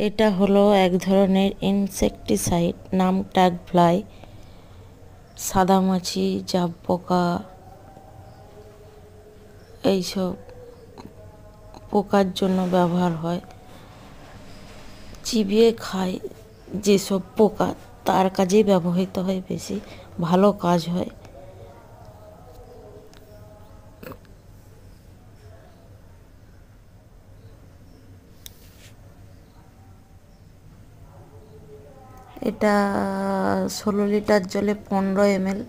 এটা হলো এক ধরনের ইনসেকটিসাইড, নাম ট্যাগ ফ্লাই। সাদামাছি, জাব পোকা, এইসব পোকার জন্য ব্যবহার হয়। চিবিয়ে খায় যেসব পোকা, তার কাজেই ব্যবহৃত হয় বেশি, ভালো কাজ হয়। এটা 16 লিটার জলে 15 ml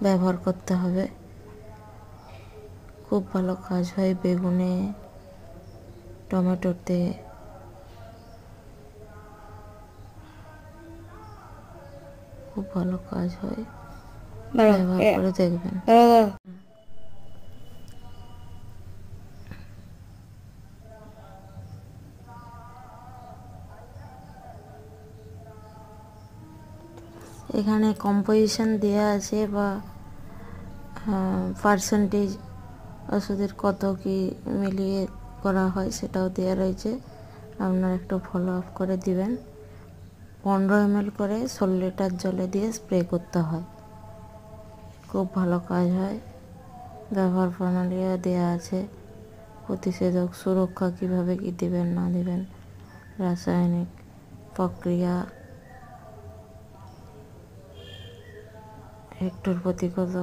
ব্যবহার করতে হবে। খুব ভালো কাজ হয় বেগুনে, টমেটোতে। খুব ভালো কাজ হয়, ব্যবহার করে দেখবেন। এখানে কম্পোজিশন দেওয়া আছে বা পার্সেন্টেজ, ওষুধের কত কি মিলিয়ে করা হয় সেটাও দেওয়া রয়েছে। আপনারা একটু ফলো আপ করে দিবেন। 15 ml করে 16 লিটার জলে দিয়ে স্প্রে করতে হয়। খুব ভালো কাজ হয়। ব্যবহার প্রণালীও দেওয়া আছে, প্রতিষেধক সুরক্ষা কিভাবে কি দিবেন না দিবেন, রাসায়নিক প্রক্রিয়া, হেক্টর প্রতি কত